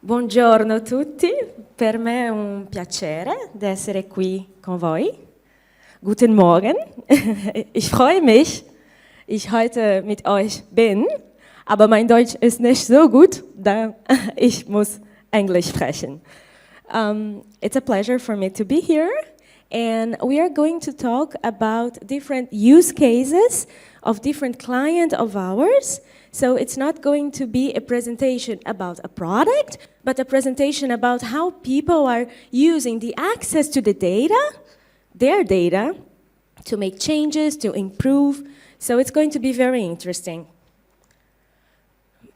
Buongiorno a tutti, per me è un piacere di essere qui con voi. Guten Morgen, ich freue mich, ich heute mit euch bin, aber mein Deutsch ist nicht so gut, da ich muss Englisch sprechen. It's a pleasure for me to be here, and we are going to talk about different use cases of different clients of ours. So it's not going to be a presentation about a product, but a presentation about how people are using the access to the data, their data, to make changes, to improve. So it's going to be very interesting.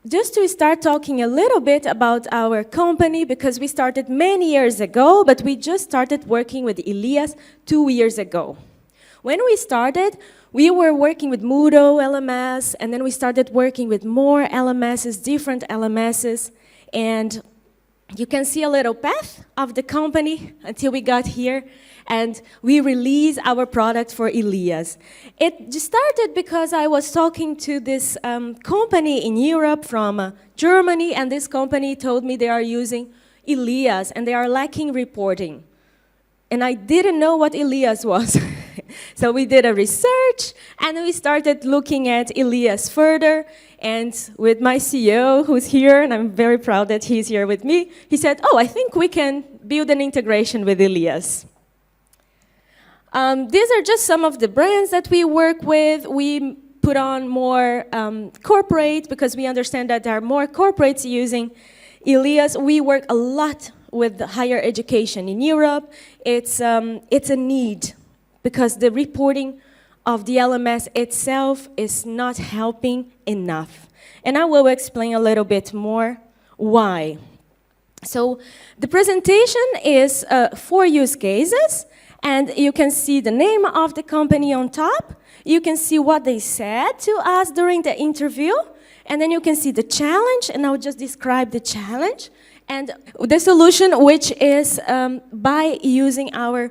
Just to start talking a little bit about our company, because we started many years ago, but we just started working with ILIAS 2 years ago. When we started, we were working with Moodle LMS, and then we started working with more LMSs, different LMSs, and you can see a little path of the company until we got here, and we released our product for ILIAS. It just started because I was talking to this company in Europe from Germany, and this company told me they are using ILIAS, and they are lacking reporting. And I didn't know what ILIAS was. So we did a research, and we started looking at ILIAS further, and with my CEO, who's here, and I'm very proud that he's here with me, he said, oh, I think we can build an integration with ILIAS. These are just some of the brands that we work with. We put on more corporate, because we understand that there are more corporates using ILIAS. We work a lot with higher education in Europe. It's a need, because the reporting of the LMS itself is not helping enough. And I will explain a little bit more why. So the presentation is 4 use cases, and you can see the name of the company on top. You can see what they said to us during the interview, and then you can see the challenge, and I'll just describe the challenge, and the solution, which is by using our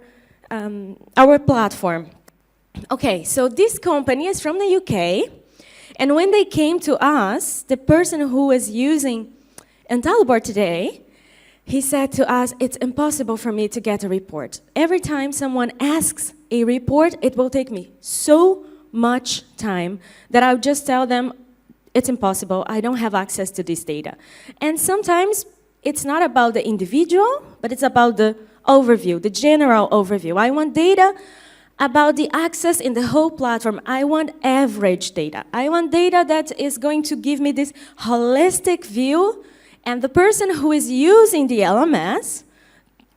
platform. Okay, so this company is from the UK, and when they came to us, the person who was using Entalbor today, he said to us, it's impossible for me to get a report. Every time someone asks a report, it will take me so much time that I'll just tell them, it's impossible, I don't have access to this data. And sometimes it's not about the individual, but it's about the overview, the general overview. I want data about the access in the whole platform. I want average data. I want data that is going to give me this holistic view, and the person who is using the LMS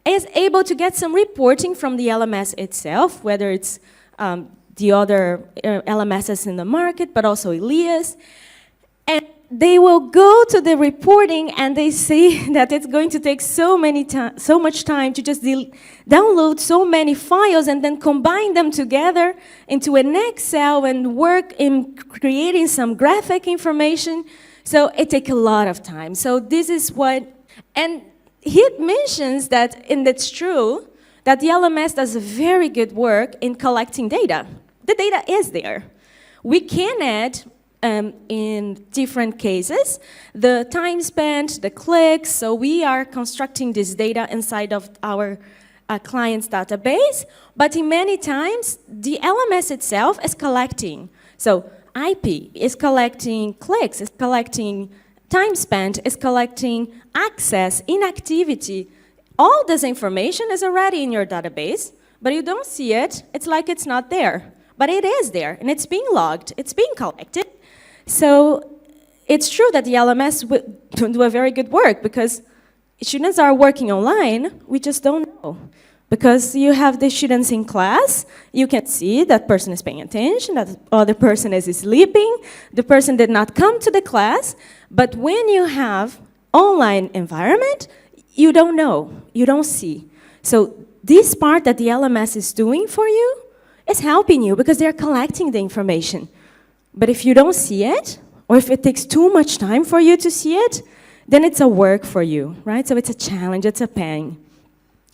is able to get some reporting from the LMS itself, whether it's the other LMSs in the market, but also ILIAS. And they will go to the reporting, and they see that it's going to take so much time to just download so many files and then combine them together into an Excel and work in creating some graphic information. So it takes a lot of time. So this is what, and he mentions that, and it's true, that the LMS does a very good work in collecting data. The data is there. We can add in different cases, the time spent, the clicks, so we are constructing this data inside of our client's database, but in many times, the LMS itself is collecting. So IP is collecting clicks, is collecting time spent, is collecting access, inactivity. All this information is already in your database, but you don't see it. It's like it's not there, but it is there, and it's being logged, it's being collected. So it's true that the LMS will do a very good work, because students are working online, we just don't know. Because you have the students in class, you can see that person is paying attention, that other person is sleeping, the person did not come to the class, but when you have online environment, you don't know, you don't see. So this part that the LMS is doing for you is helping you, because they're collecting the information. But if you don't see it, or if it takes too much time for you to see it, then it's a work for you, right? So it's a challenge, it's a pain.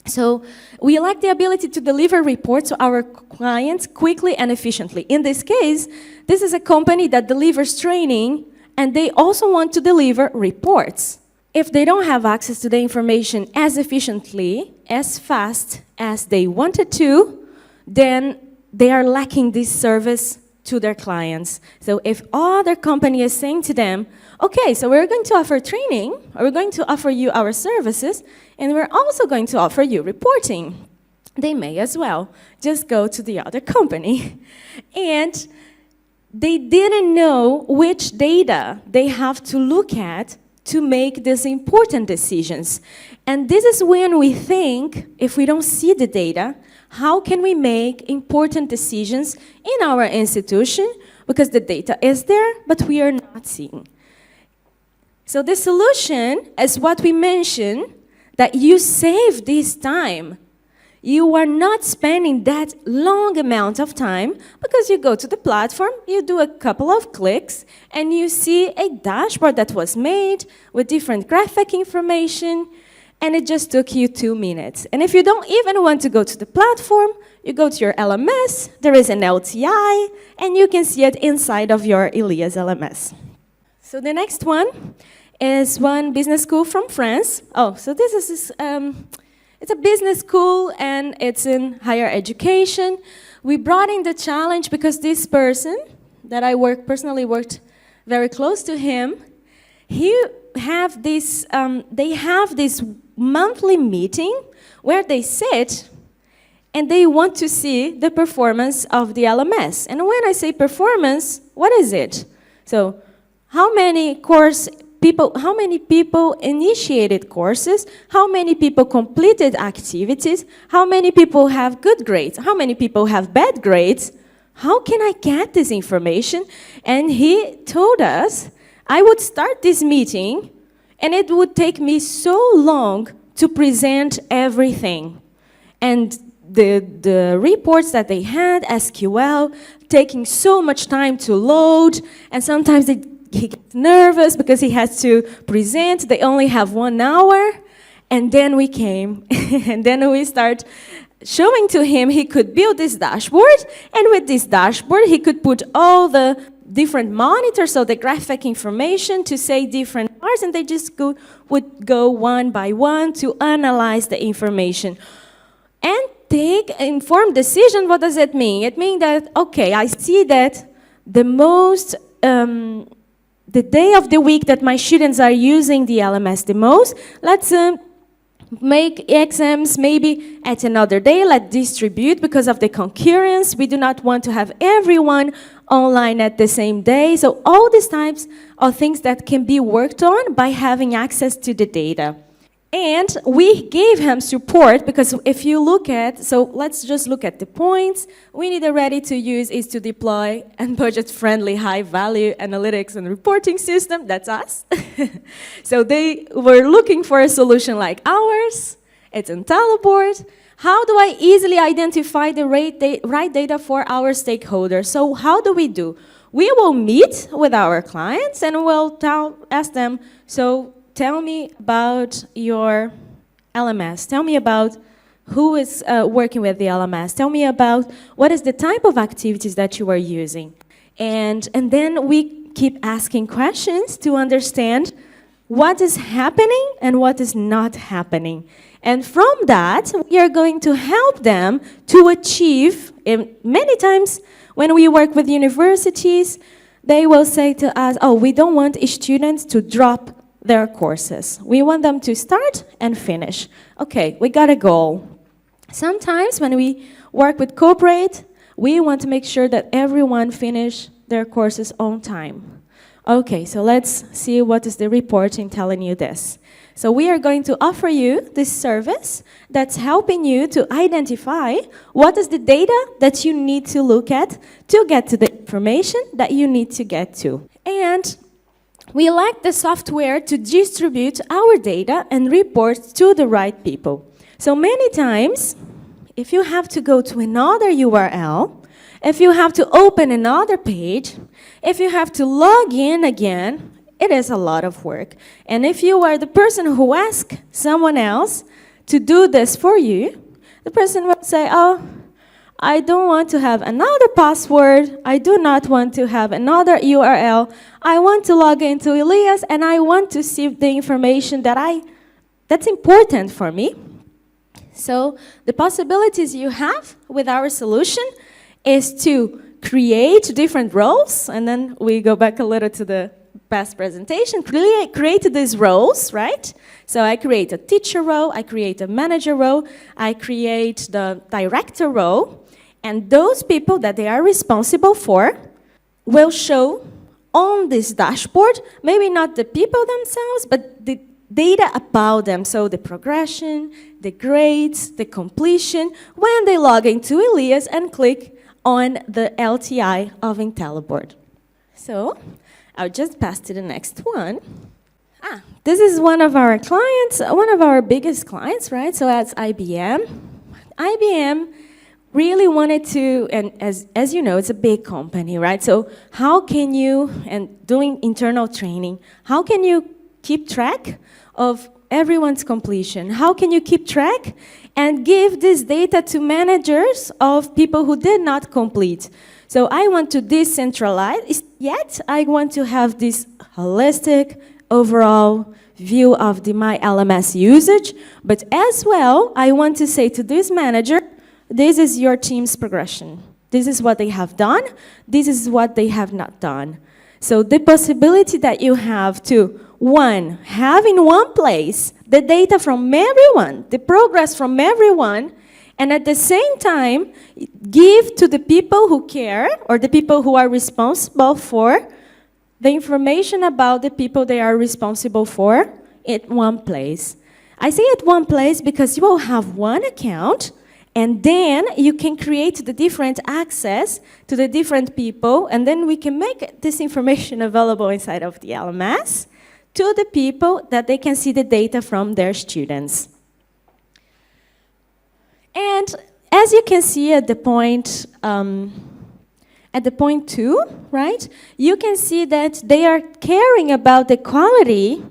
So we like the ability to deliver reports to our clients quickly and efficiently. In this case, this is a company that delivers training, and they also want to deliver reports if they don't have access to the information as efficiently, as fast as they wanted to, then they are lacking this service to their clients. So if other company is saying to them, okay, so we're going to offer training, or we're going to offer you our services, and we're also going to offer you reporting, they may as well just go to the other company. And they didn't know which data they have to look at to make these important decisions. And this is when we think, if we don't see the data, how can we make important decisions in our institution? Because the data is there, but we are not seeing. So the solution is what we mentioned, that you save this time. You are not spending that long amount of time because you go to the platform, you do a couple of clicks, and you see a dashboard that was made with different graphic information, and it just took you 2 minutes. And if you don't even want to go to the platform, you go to your LMS, there is an LTI, and you can see it inside of your ILIAS LMS. So the next one is one business school from France. Oh, so this is it's a business school and it's in higher education. We brought in the challenge because this person that I personally worked very close to him, they have this monthly meeting where they sit and they want to see the performance of the LMS. And when I say performance, what is it? So how many people initiated courses, how many people completed activities, how many people have good grades, how many people have bad grades, how can I get this information? And he told us, I would start this meeting and it would take me so long to present everything. And the reports that they had, SQL, taking so much time to load, and sometimes he gets nervous because he has to present. They only have 1 hour. And then we came, and then we start showing to him he could build this dashboard, and with this dashboard he could put all the different monitors, so the graphic information to say different parts, and they just would go one by one to analyze the information. And take informed decision. What does it mean? It means that, okay, I see that the day of the week that my students are using the LMS the most, let's make exams maybe at another day, let's distribute because of the concurrence. We do not want to have everyone online at the same day. So all these types of things that can be worked on by having access to the data. And we gave him support because if you look at, so let's just look at the points. We need a ready-to-use is to deploy and budget-friendly high-value analytics and reporting system. That's us. So they were looking for a solution like ours. It's IntelliBoard. How do I easily identify the right data for our stakeholders? So how do? We will meet with our clients and we'll ask them, so tell me about your LMS. Tell me about who is working with the LMS. Tell me about what is the type of activities that you are using. And then we keep asking questions to understand what is happening and what is not happening. And from that, we are going to help them to achieve, many times when we work with universities, they will say to us, oh, we don't want students to drop their courses. We want them to start and finish. Okay, we got a goal. Sometimes when we work with corporate, we want to make sure that everyone finish their courses on time. Okay, so let's see what is the reporting telling you this. So we are going to offer you this service that's helping you to identify what is the data that you need to look at to get to the information that you need to get to. And we like the software to distribute our data and reports to the right people. So many times, if you have to go to another URL, if you have to open another page, if you have to log in again, it is a lot of work. And if you are the person who asks someone else to do this for you, the person will say, oh, I don't want to have another password. I do not want to have another URL. I want to log into ILIAS and I want to see the information that's important for me. So the possibilities you have with our solution is to create different roles, and then we go back a little to the past presentation, create these roles, right? So I create a teacher role, I create a manager role, I create the director role, and those people that they are responsible for will show on this dashboard, maybe not the people themselves, but the data about them, so the progression, the grades, the completion, when they log into ILIAS and click on the LTI of IntelliBoard. So I'll just pass to the next one. This is one of our clients, one of our biggest clients, right? So that's IBM. IBM really wanted to, and as you know, it's a big company, right? So how can you, and doing internal training, how can you keep track of everyone's completion? How can you keep track and give this data to managers of people who did not complete? So I want to decentralize, yet I want to have this holistic, overall view of my LMS usage, but as well, I want to say to this manager, this is your team's progression. This is what they have done. This is what they have not done. So the possibility that you have to, one, have in one place the data from everyone, the progress from everyone, and at the same time, give to the people who care, or the people who are responsible for, the information about the people they are responsible for at one place. I say at one place because you will have one account, and then you can create the different access to the different people, and then we can make this information available inside of the LMS to the people that they can see the data from their students. And as you can see at the point 2, right, you can see that they are caring about the quality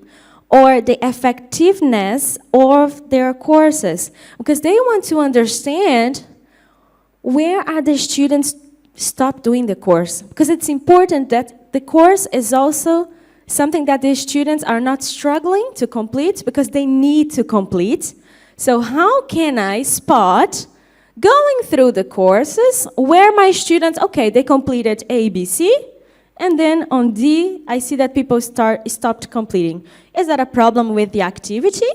or the effectiveness of their courses, because they want to understand where are the students stop doing the course, because it's important that the course is also something that the students are not struggling to complete because they need to complete. So how can I spot, going through the courses, where my students, okay, they completed A, B, C, and then on D, I see that people stopped completing. Is that a problem with the activity?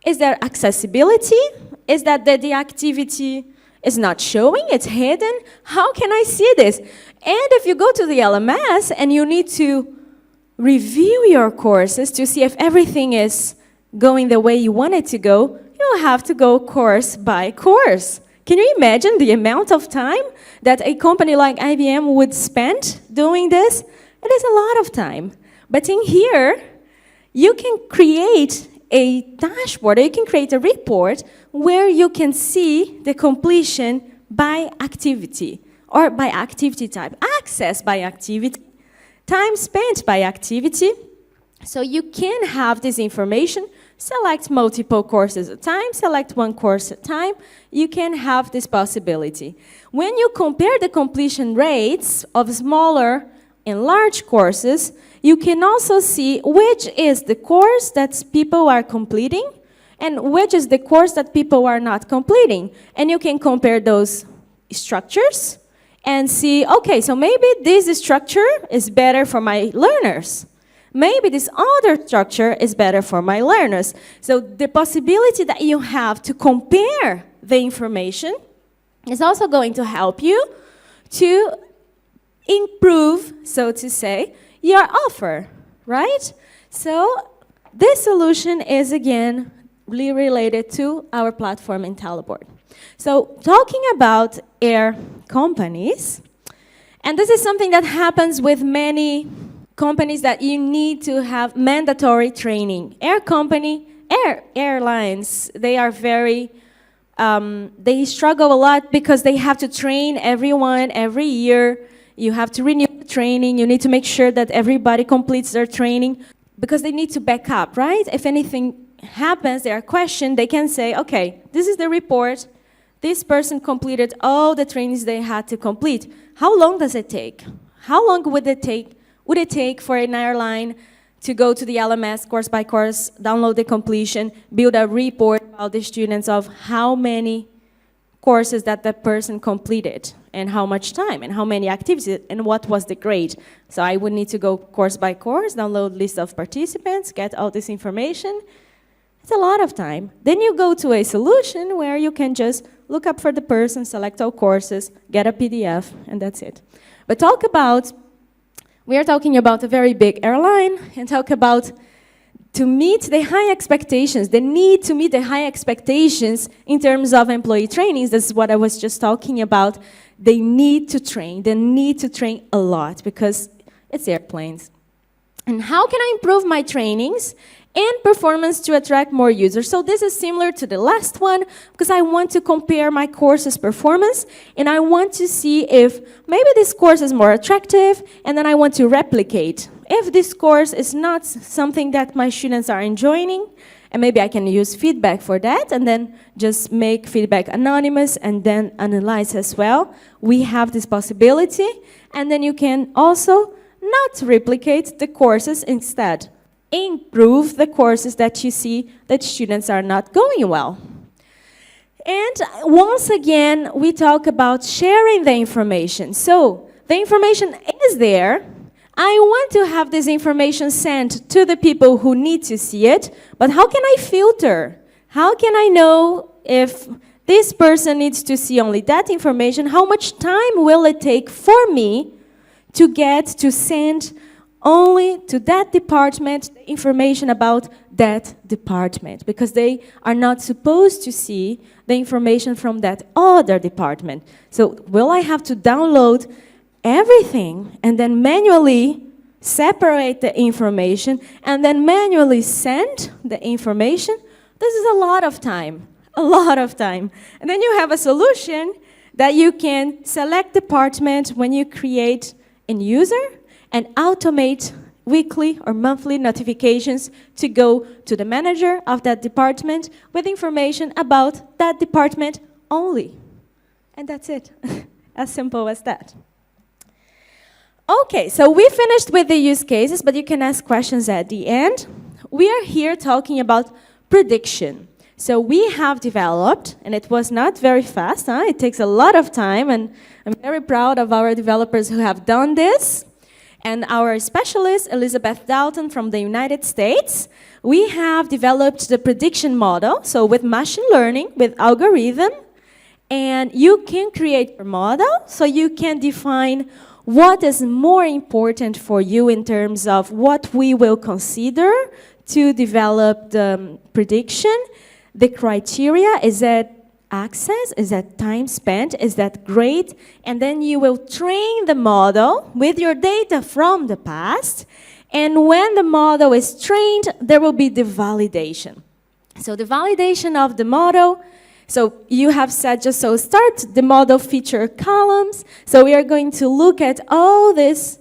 Is there accessibility? Is that the activity is not showing, it's hidden? How can I see this? And if you go to the LMS and you need to review your courses to see if everything is going the way you want it to go, you'll have to go course by course. Can you imagine the amount of time that a company like IBM would spend doing this? It is a lot of time. But in here, you can create a dashboard, or you can create a report where you can see the completion by activity, or by activity type, access by activity, time spent by activity. So you can have this information, select multiple courses at a time, select one course at a time, you can have this possibility. When you compare the completion rates of smaller and large courses, you can also see which is the course that people are completing and which is the course that people are not completing. And you can compare those structures and see, okay, so maybe this structure is better for my learners. Maybe this other structure is better for my learners. So the possibility that you have to compare the information is also going to help you to improve, so to say, your offer, right? So this solution is, again, really related to our platform IntelliBoard. So talking about air companies, and this is something that happens with many companies that you need to have mandatory training. Airlines, they are very, they struggle a lot because they have to train everyone every year. You have to renew the training. You need to make sure that everybody completes their training because they need to back up, right? If anything happens, they are questioned, they can say, okay, this is the report. this person completed all the trainings they had to complete. How long does it take? How long would it take for an airline to go to the LMS course by course, download the completion, build a report about the students of how many courses that the person completed, and how much time, and how many activities, and what was the grade. So I would need to go course by course, download list of participants, get all this information. It's a lot of time. Then you go to a solution where you can just look up for the person, select all courses, get a PDF, and that's it. But we are talking about a very big airline, and talk about to meet the high expectations, the need to meet the high expectations in terms of employee trainings. This is what I was just talking about. They need to train a lot because it's airplanes. And how can I improve my trainings and performance to attract more users? So this is similar to the last one because I want to compare my course's performance and I want to see if maybe this course is more attractive and then I want to replicate. If this course is not something that my students are enjoying, and maybe I can use feedback for that and then just make feedback anonymous and then analyze as well. We have this possibility, and then you can also not replicate the courses, instead improve the courses that you see that students are not going well. And once again, we talk about sharing the information. So the information is there. I want to have this information sent to the people who need to see it, but how can I filter? How can I know if this person needs to see only that information? How much time will it take for me to send only to that department information about that department? Because they are not supposed to see the information from that other department. So will I have to download everything and then manually separate the information and then manually send the information? This is a lot of time, And then you have a solution that you can select department when you create a user and automate weekly or monthly notifications to go to the manager of that department with information about that department only. And that's it, as simple as that. Okay, so we finished with the use cases, but you can ask questions at the end. We are here talking about prediction. So we have developed, and it was not very fast, it takes a lot of time, and I'm very proud of our developers who have done this. And our specialist, Elizabeth Dalton from the United States, we have developed the prediction model, so with machine learning, with algorithm, and you can create your model, so you can define what is more important for you in terms of what we will consider to develop the prediction. The criteria, is that access, is that time spent, is that grade? And then you will train the model with your data from the past. And when the model is trained, there will be the validation. So the validation of the model, so you have said just so start the model feature columns. So we are going to look at all this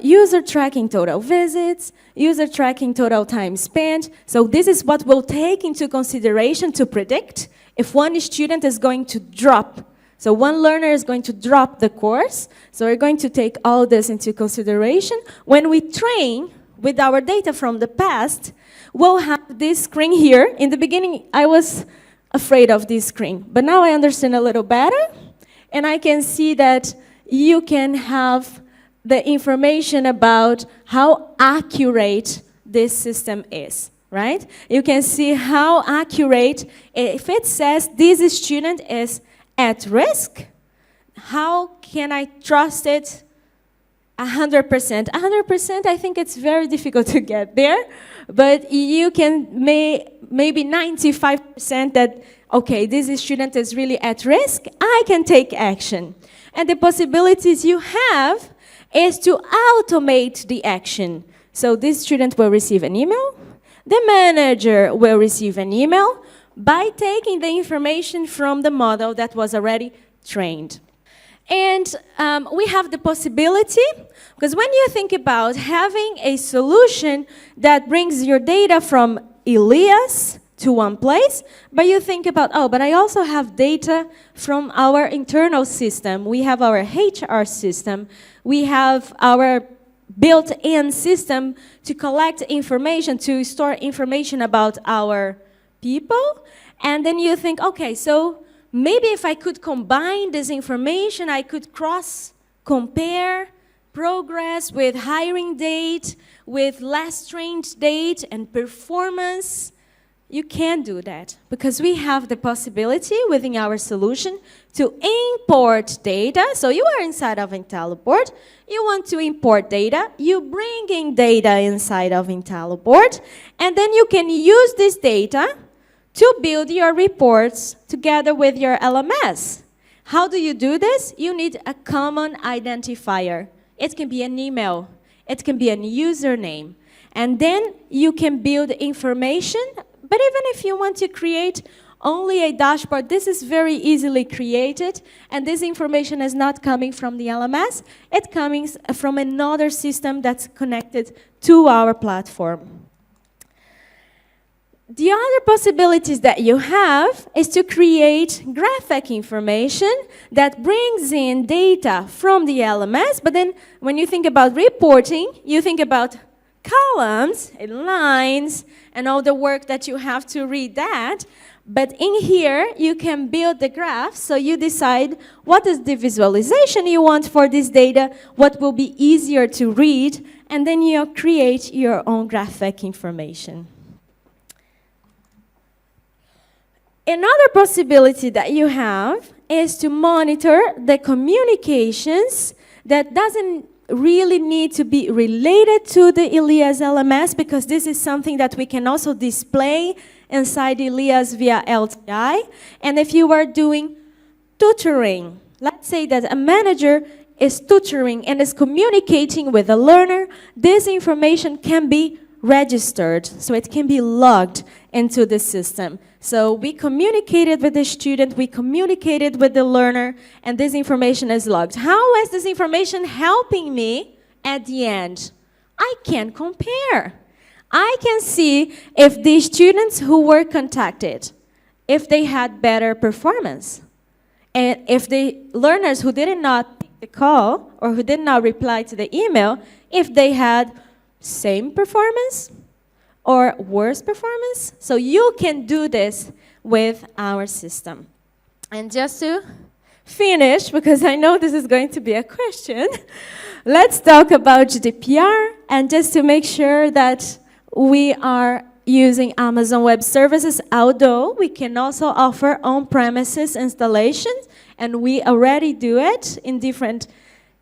user tracking total visits, user tracking total time spent. So this is what we'll take into consideration to predict if one student is going to drop. So one learner is going to drop the course. So we're going to take all this into consideration. When we train with our data from the past, we'll have this screen here. In the beginning, I was afraid of this screen, but now I understand a little better, and I can see that you can have the information about how accurate this system is, right? You can see how accurate, if it says this student is at risk, how can I trust it 100%? 100%, I think it's very difficult to get there, but you can maybe 95% that, okay, this student is really at risk, I can take action. And the possibilities you have is to automate the action. So this student will receive an email, the manager will receive an email by taking the information from the model that was already trained. And we have the possibility, because when you think about having a solution that brings your data from ILIAS to one place, but you think about, oh, but I also have data from our internal system. We have our HR system. We have our built-in system to collect information, to store information about our people. And then you think, okay, so maybe if I could combine this information, I could cross-compare progress with hiring date, with last trained date, and performance. You can't do that because we have the possibility within our solution to import data. So you are inside of IntelliBoard. You want to import data. You bring in data inside of IntelliBoard. And then you can use this data to build your reports together with your LMS. How do you do this? You need a common identifier. It can be an email. It can be a username. And then you can build information. But even if you want to create only a dashboard, this is very easily created. And this information is not coming from the LMS. It's coming from another system that's connected to our platform. The other possibilities that you have is to create graphic information that brings in data from the LMS. But then when you think about reporting, you think about columns and lines and all the work that you have to read that. But in here, you can build the graph, so you decide what is the visualization you want for this data, what will be easier to read, and then you create your own graphic information. Another possibility that you have is to monitor the communications that doesn't really need to be related to the ILIAS LMS, because this is something that we can also display inside ILIAS via LTI. And if you are doing tutoring, let's say that a manager is tutoring and is communicating with a learner, this information can be registered, so it can be logged into the system. So we communicated with the student, we communicated with the learner, and this information is logged. How is this information helping me at the end? I can compare. I can see if the students who were contacted, if they had better performance, and if the learners who did not pick the call or who did not reply to the email, if they had same performance or worse performance. So you can do this with our system. And just to finish, because I know this is going to be a question, let's talk about GDPR, and just to make sure that we are using Amazon Web Services, although we can also offer on-premises installations, and we already do it in different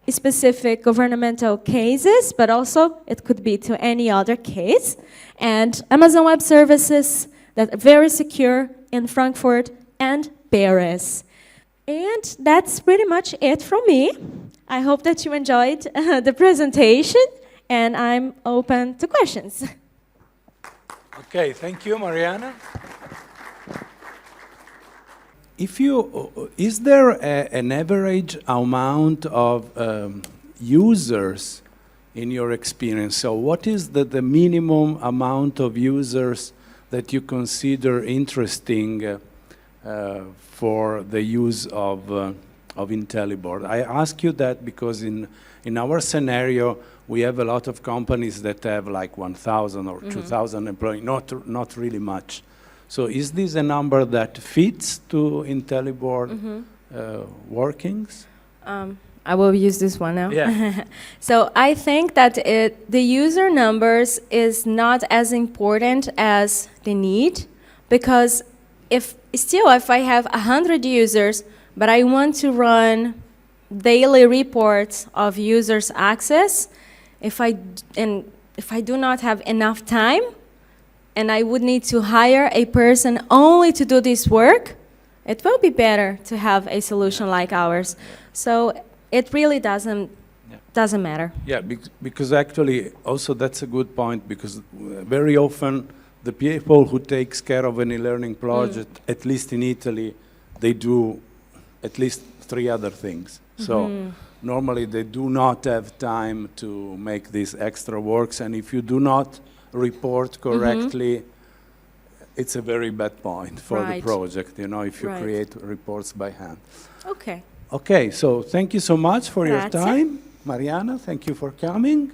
specific governmental cases, but also it could be to any other case. And Amazon Web Services that are very secure in Frankfurt and Paris. And that's pretty much it from me. I hope that you enjoyed the presentation, and I'm open to questions. Okay, thank you, Mariana. Is there an average amount of users in your experience? So what is the minimum amount of users that you consider interesting for the use of IntelliBoard? I ask you that because in our scenario, we have a lot of companies that have like 1,000 or 2,000 employees, not really much. So is this a number that fits to IntelliBoard workings? I will use this one now. Yeah. So I think that the user numbers is not as important as the need, because if I have 100 users, but I want to run daily reports of users' access, if I do not have enough time, and I would need to hire a person only to do this work, it will be better to have a solution like ours. So it really doesn't matter. Yeah, because actually also that's a good point, because very often the people who takes care of an e-learning project, at least in Italy, they do at least 3 other things. So normally they do not have time to make these extra works, and if you do not report correctly, it's a very bad point for the Right. project, you know, if you Right. create reports by hand. Okay. Okay, so thank you so much for your Grazie. time. Mariana, thank you for coming.